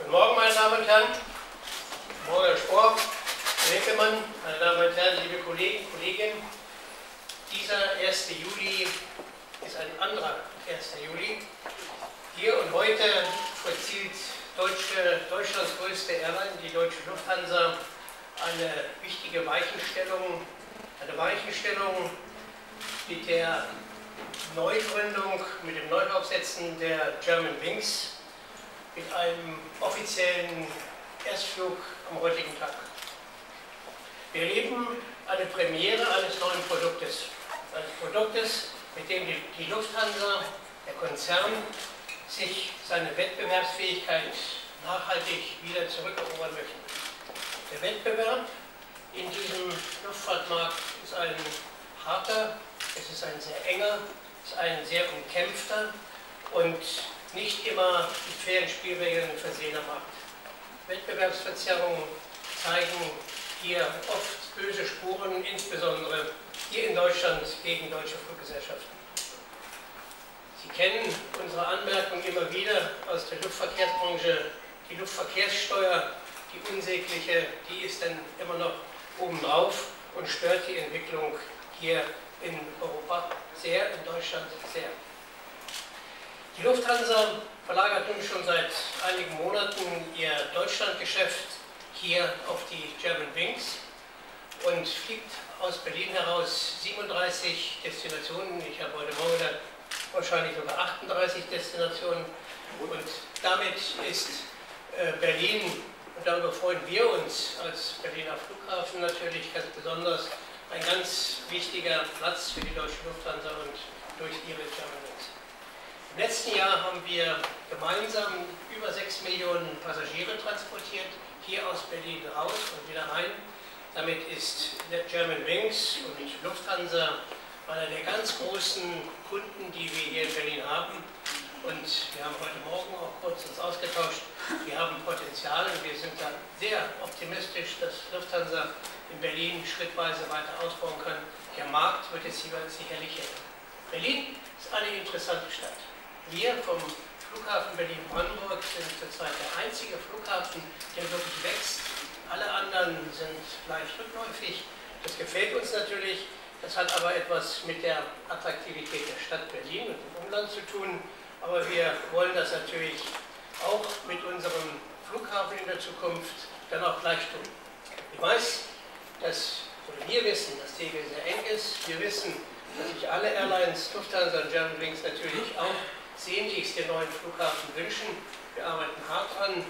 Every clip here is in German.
Guten Morgen, meine Damen und Herren. Guten Morgen, Herr Spohr, Herr Winkelmann, meine Damen und Herren, liebe Kollegen, Kolleginnen. Dieser 1. Juli ist ein anderer 1. Juli. Hier und heute vollzieht Deutschlands größte Airline, die Deutsche Lufthansa, eine wichtige Weichenstellung. Eine Weichenstellung mit der Neugründung, mit dem Neuaufsetzen der Germanwings, mit einem offiziellen Erstflug am heutigen Tag. Wir erleben eine Premiere eines neuen Produktes. Eines Produktes, mit dem die Lufthansa, der Konzern, sich seine Wettbewerbsfähigkeit nachhaltig wieder zurückerobern möchte. Der Wettbewerb in diesem Luftfahrtmarkt ist ein harter, es ist ein sehr enger, es ist ein sehr umkämpfter und nicht immer mit fairen Spielregeln versehener Markt. Wettbewerbsverzerrungen zeigen hier oft böse Spuren, insbesondere hier in Deutschland gegen deutsche Fluggesellschaften. Sie kennen unsere Anmerkung immer wieder aus der Luftverkehrsbranche. Die Luftverkehrssteuer, die unsägliche, die ist dann immer noch obendrauf und stört die Entwicklung hier in Europa sehr, in Deutschland sehr. Die Lufthansa verlagert nun schon seit einigen Monaten ihr Deutschlandgeschäft hier auf die Germanwings und fliegt aus Berlin heraus 37 Destinationen. Ich habe heute Morgen wahrscheinlich sogar 38 Destinationen. Und damit ist Berlin, und darüber freuen wir uns als Berliner Flughafen natürlich ganz besonders, ein ganz wichtiger Platz für die Deutsche Lufthansa und durch ihre Germanwings. Im letzten Jahr haben wir gemeinsam über 6 Millionen Passagiere transportiert, hier aus Berlin raus und wieder rein. Damit ist der Germanwings und Lufthansa einer der ganz großen Kunden, die wir hier in Berlin haben. Und wir haben heute Morgen auch kurz uns ausgetauscht. Wir haben Potenzial und wir sind da sehr optimistisch, dass Lufthansa in Berlin schrittweise weiter ausbauen kann. Der Markt wird es hier sicherlich helfen. Berlin ist eine interessante Stadt. Wir vom Flughafen Berlin-Brandenburg sind zurzeit der einzige Flughafen, der wirklich wächst. Alle anderen sind leicht rückläufig. Das gefällt uns natürlich. Das hat aber etwas mit der Attraktivität der Stadt Berlin und dem Umland zu tun. Aber wir wollen das natürlich auch mit unserem Flughafen in der Zukunft dann auch gleich tun. Ich weiß, wir wissen, dass die Segel sehr eng ist. Wir wissen, dass sich alle Airlines, Lufthansa und Germanwings natürlich auch sehnlichst den neuen Flughafen wünschen. Wir arbeiten hart dran,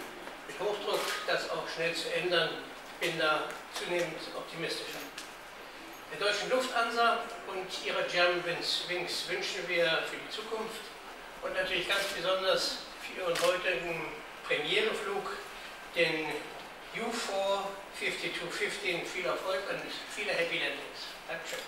mit Hochdruck, das auch schnell zu ändern. Ich bin da zunehmend optimistischer. Der Deutschen Lufthansa und ihrer Germanwings wünschen wir für die Zukunft und natürlich ganz besonders für ihren heutigen Premiereflug, den U4 5215, viel Erfolg und viele Happy Landings. Dankeschön.